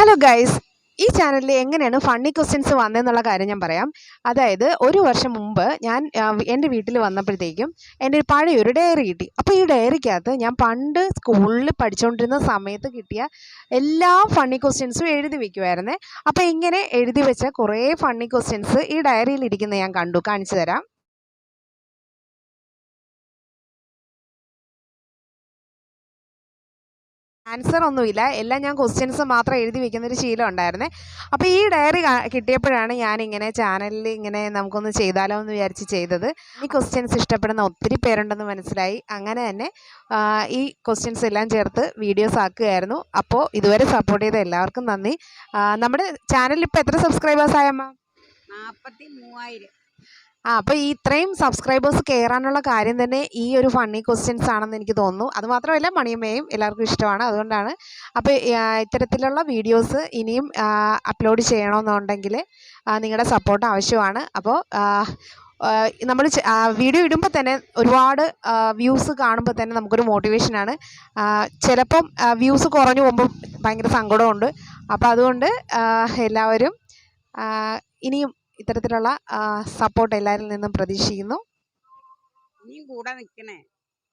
Hello guys, ഈ ചാനലിൽ എങ്ങനെയാണ് ഫണ്ണി ക്വസ്റ്റ്യൻസ് വന്നതെന്നുള്ള കാര്യം ഞാൻ പറയാം. അതായത് ഒരു വർഷം മുമ്പ് ഞാൻ എൻ്റെ വീട്ടിൽ വന്നപ്പോഴത്തേക്കും എൻ്റെ ഒരു പഴയൊരു ഡയറി കിട്ടി. അപ്പോൾ ഈ ഡയറിക്കകത്ത് ഞാൻ പണ്ട് സ്കൂളിൽ പഠിച്ചുകൊണ്ടിരുന്ന സമയത്ത് കിട്ടിയ എല്ലാ ഫണ്ണി ക്വസ്റ്റ്യൻസും എഴുതി വെക്കുമായിരുന്നേ. അപ്പോൾ ഇങ്ങനെ എഴുതി വെച്ച കുറേ ഫണ്ണി ക്വസ്റ്റ്യൻസ് ഈ ഡയറിയിൽ ഇരിക്കുന്ന ഞാൻ കാണിച്ചു തരാം. ആൻസർ ഒന്നുമില്ല, എല്ലാം ഞാൻ ക്വസ്റ്റ്യൻസ് മാത്രം എഴുതി വെക്കുന്നൊരു ശീലം ഉണ്ടായിരുന്നേ. അപ്പോൾ ഈ ഡയറി കിട്ടിയപ്പോഴാണ് ഞാനിങ്ങനെ ചാനലിൽ ഇങ്ങനെ നമുക്കൊന്ന് ചെയ്താലോ എന്ന് വിചാരിച്ച് ചെയ്തത്. ഈ ക്വസ്റ്റ്യൻസ് ഇഷ്ടപ്പെടുന്ന ഒത്തിരി പേരുണ്ടെന്ന് മനസ്സിലായി. അങ്ങനെ തന്നെ ഈ ക്വസ്റ്റ്യൻസ് എല്ലാം ചേർത്ത് വീഡിയോസ് ആക്കുകയായിരുന്നു. അപ്പോൾ ഇതുവരെ സപ്പോർട്ട് ചെയ്ത എല്ലാവർക്കും നന്ദി. നമ്മുടെ ചാനലിൽ ഇപ്പോൾ എത്ര സബ്സ്ക്രൈബേഴ്സ് ആയമ്മ? 43,000. അപ്പോൾ ഈ ഇത്രയും സബ്സ്ക്രൈബേഴ്സ് കയറാനുള്ള കാര്യം തന്നെ ഈ ഒരു ഫണ്ണി ക്വസ്റ്റ്യൻസ് ആണെന്ന് എനിക്ക് തോന്നുന്നു. അതുമാത്രമല്ല മണിയമ്മയും എല്ലാവർക്കും ഇഷ്ടമാണ്, അതുകൊണ്ടാണ്. അപ്പോൾ ഇത്തരത്തിലുള്ള വീഡിയോസ് ഇനിയും അപ്ലോഡ് ചെയ്യണമെന്നുണ്ടെങ്കിൽ നിങ്ങളുടെ സപ്പോർട്ട് ആവശ്യമാണ്. അപ്പോൾ നമ്മൾ വീഡിയോ ഇടുമ്പോൾ തന്നെ ഒരുപാട് വ്യൂസ് കാണുമ്പോൾ തന്നെ നമുക്കൊരു മോട്ടിവേഷനാണ്. ചിലപ്പം വ്യൂസ് കുറഞ്ഞു പോകുമ്പോൾ ഭയങ്കര സങ്കടമുണ്ട്. അപ്പോൾ അതുകൊണ്ട് എല്ലാവരും ഇനിയും ഇത്തരത്തിലുള്ള സപ്പോർട്ട് എല്ലാവരിൽ നിന്നും പ്രതീക്ഷിക്കുന്നു. ഇനിയും കൂടെ നിൽക്കണേ.